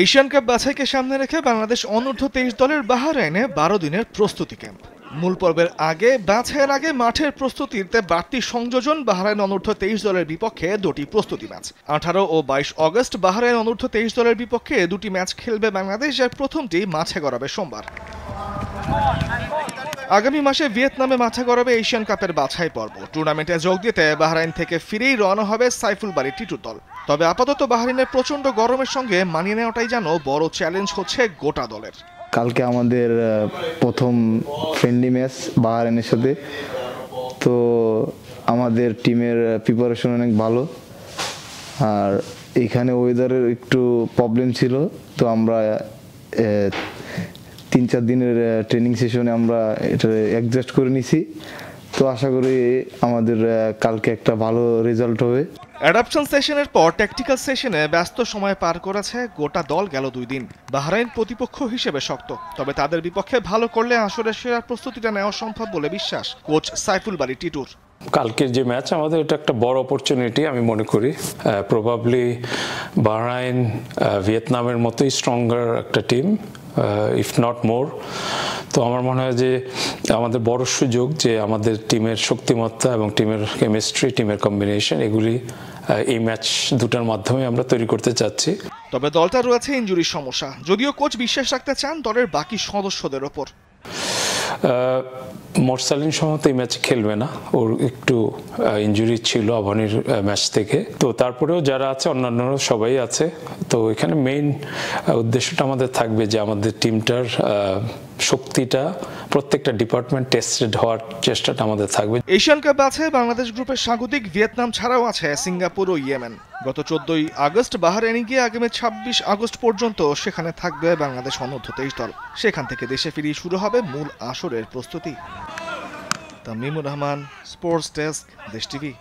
Asian cup বাছাইকে সামনে রেখে বাংলাদেশ অনূর্ধ্ব-23 দলের বাহরাইনে 12 দিনের প্রস্তুতি ক্যাম্প। মূল পর্বের আগে বাছাইয়ের আগে মাঠের প্রস্তুতিতে বাড়তি সংযোজন বাহরাইন অনূর্ধ্ব-23 দলের বিপক্ষে দুটি প্রস্তুতি ম্যাচ। 18 ও 22 অগস্ট বাহরাইন অনূর্ধ্ব-23 দলের বিপক্ষে দুটি ম্যাচ খেলবে বাংলাদেশ, যার প্রথমটি মাঠে গড়াবে সোমবার। আগামী মাসে ভিয়েতনামে মাঠে গড়াবে এশিয়ান কাপের বাছাই পর্ব। টুর্নামেন্টে যোগ দিতে বাহরাইন থেকে ফিরেই রওনা হবে সাইফুল বারী টিটুর দল। তবে আপাতত বাহরাইনের প্রচন্ড গরমের সঙ্গে মানিয়ে নেওয়াটাই যেন বড় চ্যালেঞ্জ হচ্ছে গোটা দলের। কালকে আমাদের প্রথম ফ্রেন্ডলি ম্যাচ বাহরাইনের সাথে, তো আমাদের টিমের প্রিপারেশন অনেক ভালো। আর এখানে ওয়েদারের একটু প্রবলেম ছিল, তো আমরা 3-4 দিনের ট্রেনিং সেশনে আমরা এটা অ্যাডজাস্ট করে নিছি। তো আশা করি আমাদের কালকে একটা ভালো রেজাল্ট হবে। অ্যাডাপশন সেশনের পর ট্যাকটিক্যাল সেশনে ব্যস্ত সময় পার করেছে গোটা দল গেল 2 দিন। বাহরাইন প্রতিপক্ষ হিসেবে শক্ত, তবে তাদের বিপক্ষে ভালো করলে আসরের সেরার প্রস্তুতিটা নেওয়া সম্ভব বলে বিশ্বাস কোচ সাইফুল বারী টিটুর। কালকের যে ম্যাচ আমাদের এটা একটা বড় অপরচুনিটি আমি মনে করি। প্রবাবলি বাহরাইন ভিয়েতনামের মতোই স্ট্রঙ্গার একটা টিম, ইফ নট মোর। তো আমার মনে হয় যে আমাদের বড় সুযোগ যে আমাদের টিমের শক্তিমত্তা এবং টিমের কেমিস্ট্রি, টিমের কম্বিনেশন, এগুলি এই ম্যাচ দুটার মাধ্যমে আমরা তৈরি করতে চাচ্ছি। তবে দলটা রয়েছে ইনজুরির সমস্যা, যদিও কোচ বিশ্বাস রাখতে চান দলের বাকি সদস্যদের ওপর। মোরসালিন সম্ভবত এই ম্যাচে খেলবে না, ওর একটু ইনজুরি ছিল আবাহনীর ম্যাচ থেকে। তো তারপরেও যারা আছে অন্যান্য সবাই আছে। তো এখানে মেইন উদ্দেশ্যটা আমাদের থাকবে যে আমাদের টিমটার শক্তিটা প্রত্যেকটা ডিপার্টমেন্ট টেস্টেড হওয়ার চেষ্টাটা আমাদের থাকবে। এশিয়ান কাপ আছে বাংলাদেশ গ্রুপের স্বাগতিক ভিয়েতনাম ছাড়াও আছে সিঙ্গাপুর ও ইয়েমেন। গত 14 আগস্ট বাহরাইনে গিয়ে আগামী 26 আগস্ট পর্যন্ত সেখানে থাকবে বাংলাদেশ অনূর্ধ্ব-23 দল। সেখান থেকে দেশে ফিরিয়ে শুরু হবে মূল আসরের প্রস্তুতি। তামিমুর রহমান, স্পোর্টস ডেস্ক, দেশ টিভি।